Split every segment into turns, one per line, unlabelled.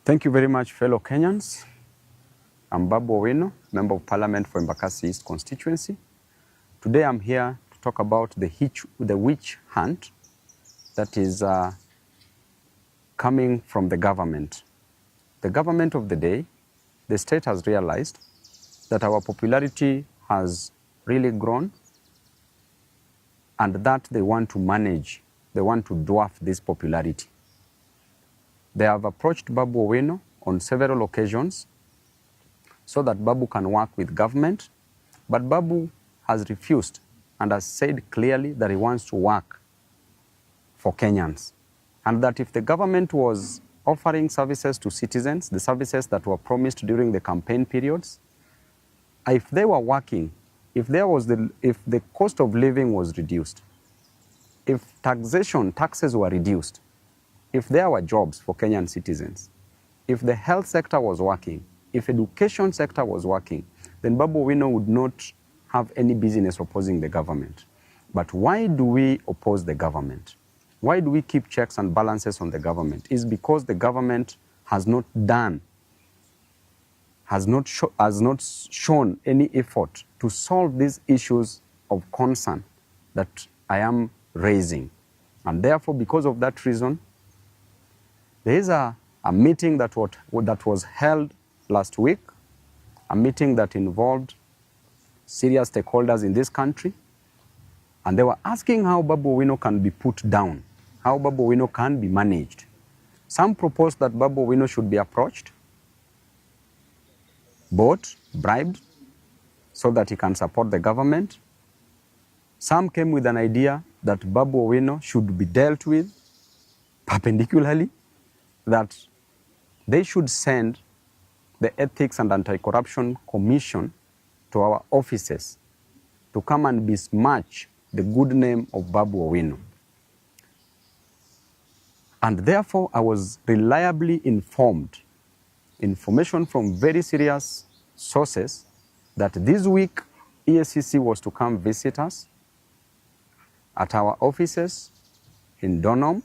Thank you very much, fellow Kenyans. I'm Babu Owino, Member of Parliament for Embakasi East constituency. Today I'm here to talk about the witch hunt that is coming from the government. The government of the day, the state has realized that our popularity has really grown and that they want to manage, they want to dwarf this popularity. They have approached Babu Owino on several occasions so that Babu can work with government, but Babu has refused and has said clearly that he wants to work for Kenyans, and that if the government was offering services to citizens, the services that were promised during the campaign periods, if they were working, if the cost of living was reduced, if taxes were reduced, if there were jobs for Kenyan citizens, if the health sector was working, if education sector was working, then Babu Owino would not have any business opposing the government. But why do we oppose the government? Why do we keep checks and balances on the government? It's because the government has not shown any effort to solve these issues of concern that I am raising. And therefore, because of that reason, there is a meeting that was held last week, a meeting that involved serious stakeholders in this country, and they were asking how Babu Owino can be put down, how Babu Owino can be managed. Some proposed that Babu Owino should be approached, bought, bribed, so that he can support the government. Some came with an idea that Babu Owino should be dealt with perpendicularly, that they should send the Ethics and Anti-Corruption Commission to our offices to come and besmirch the good name of Babu Owino. And therefore, I was reliably informed, information from very serious sources, that this week EACC was to come visit us at our offices in Donholm,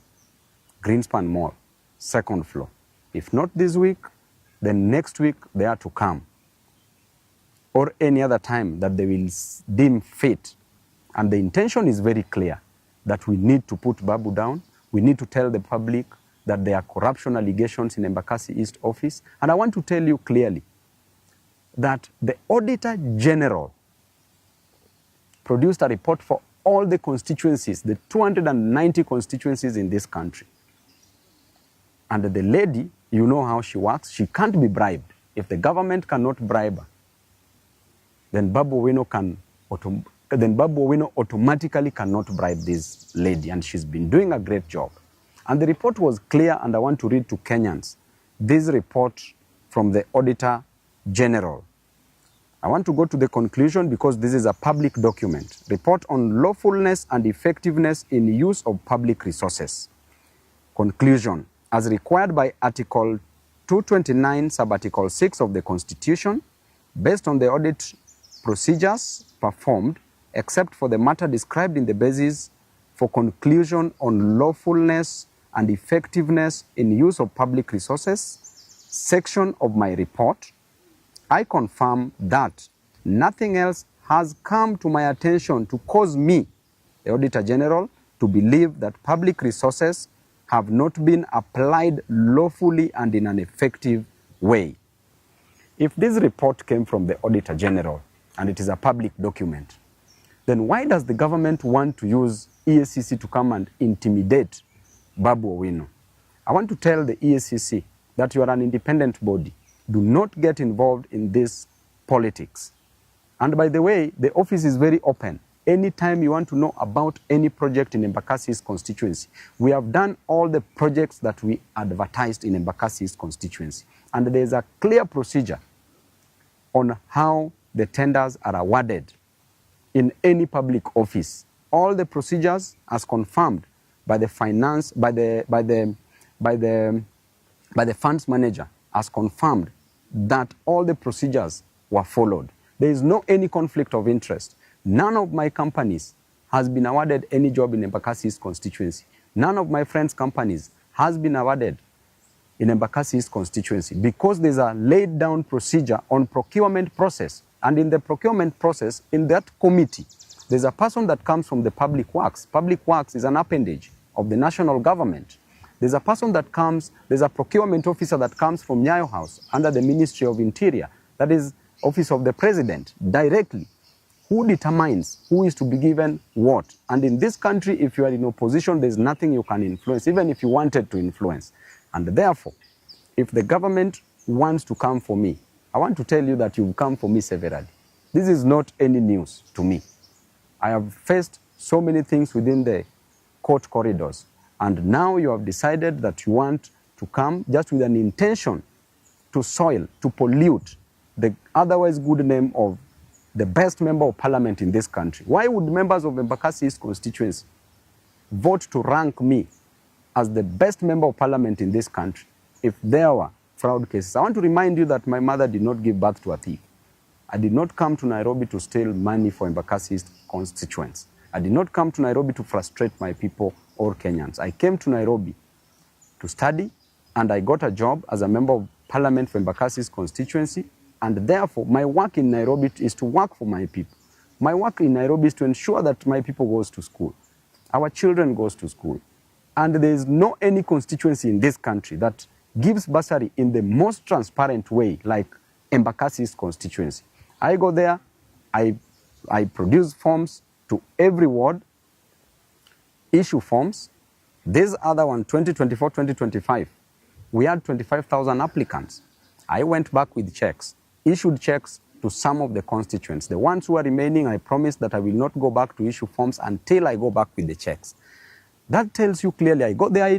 Greenspan Mall, 2nd floor. If not this week, then next week they are to come, or any other time that they will deem fit. And the intention is very clear, that we need to put Babu down. We need to tell the public that there are corruption allegations in Embakasi East office. And I want to tell you clearly that the Auditor General produced a report for all the constituencies, the 290 constituencies in this country. And the lady, you know how she works, she can't be bribed. If the government cannot bribe her, then Babu Owino automatically cannot bribe this lady, and she's been doing a great job. And the report was clear, and I want to read to Kenyans this report from the Auditor General. I want to go to the conclusion because this is a public document. Report on lawfulness and effectiveness in use of public resources. Conclusion. As required by Article 229, Sub-Article 6 of the Constitution, based on the audit procedures performed, except for the matter described in the basis for conclusion on lawfulness and effectiveness in use of public resources section of my report, I confirm that nothing else has come to my attention to cause me, the Auditor General, to believe that public resources have not been applied lawfully and in an effective way. If this report came from the Auditor General and it is a public document, then why does the government want to use EACC to come and intimidate Babu Owino? I want to tell the EACC that you are an independent body. Do not get involved in this politics. And by the way, the office is very open. Anytime you want to know about any project in Embakasi's constituency, we have done all the projects that we advertised in Embakasi's constituency. And there is a clear procedure on how the tenders are awarded in any public office. All the procedures as confirmed by the funds manager, as confirmed that all the procedures were followed. There is no any conflict of interest. None of my companies has been awarded any job in Embakasi's constituency. None of my friends' companies has been awarded in Embakasi East constituency because there's a laid down procedure on procurement process. And in the procurement process, in that committee, there's a person that comes from the public works. Public works is an appendage of the national government. There's a person that comes, there's a procurement officer that comes from Nyayo House under the Ministry of Interior, that is Office of the President, directly. Who determines who is to be given what? And in this country, if you are in opposition, there's nothing you can influence, even if you wanted to influence. And therefore, if the government wants to come for me, I want to tell you that you've come for me severally. This is not any news to me. I have faced so many things within the court corridors, and now you have decided that you want to come just with an intention to soil, to pollute the otherwise good name of the best member of parliament in this country. Why would members of Embakasi East constituency vote to rank me as the best member of parliament in this country if there were fraud cases? I want to remind you that my mother did not give birth to a thief. I did not come to Nairobi to steal money for Embakasi East constituents. I did not come to Nairobi to frustrate my people or Kenyans. I came to Nairobi to study, and I got a job as a member of parliament for Embakasi East constituency, and therefore my work in Nairobi is to work for my people. My work in Nairobi is to ensure that my people goes to school, our children goes to school, and there is no any constituency in this country that gives bursary in the most transparent way like Embakasi East constituency. I go there, I produce forms to every ward, issue forms. This other one, 2024-2025, we had 25,000 applicants. I went back with checks, issued checks to some of the constituents. The ones who are remaining, I promised that I will not go back to issue forms until I go back with the checks. That tells you clearly, I got there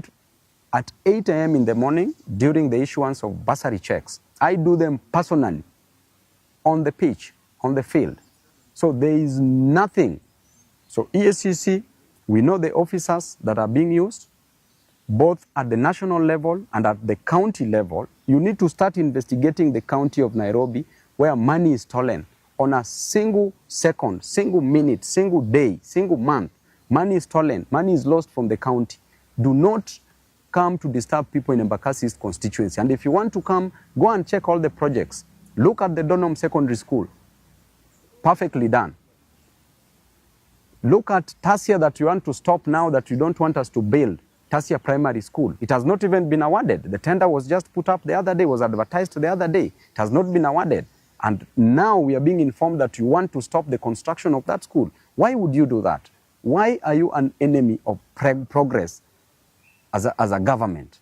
at 8 a.m. in the morning during the issuance of bursary checks. I do them personally, on the pitch, on the field. So there is nothing. So EACC, we know the officers that are being used, both at the national level and at the county level. You need to start investigating the county of Nairobi where money is stolen on a single second, single minute, single day, single month. Money is stolen, money is lost from the county. Do not come to disturb people in Embakasi East constituency. And if you want to come, go and check all the projects. Look at the Donholm Secondary School. Perfectly done. Look at Tasia that you want to stop now that you don't want us to build. Tasia Primary School. It has not even been awarded. The tender was just put up the other day, was advertised the other day. It has not been awarded. And now we are being informed that you want to stop the construction of that school. Why would you do that? Why are you an enemy of progress as a government?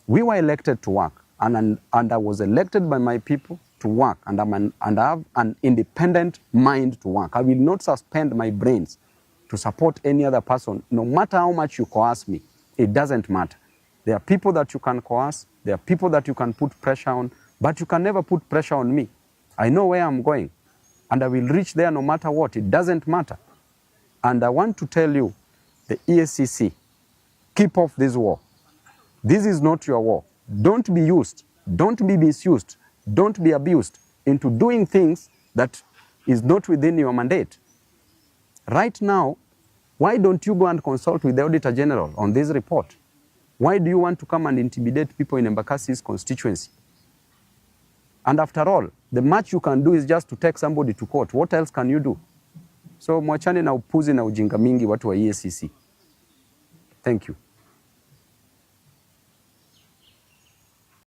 We were elected to work. And I was elected by my people to work, and I have an independent mind to work. I will not suspend my brains to support any other person, no matter how much you coerce me. It doesn't matter. There are people that you can coerce, there are people that you can put pressure on, but you can never put pressure on me. I know where I'm going, and I will reach there no matter what. It doesn't matter. And I want to tell you, the EACC, keep off this war. This is not your war. Don't be used, don't be misused, don't be abused into doing things that is not within your mandate. Right now, why don't you go and consult with the Auditor General on this report? Why do you want to come and intimidate people in Embakasi East constituency? And after all, the much you can do is just to take somebody to court. What else can you do? So mwachane na upuzi na ujinga mingi watu wa EACC. Thank you.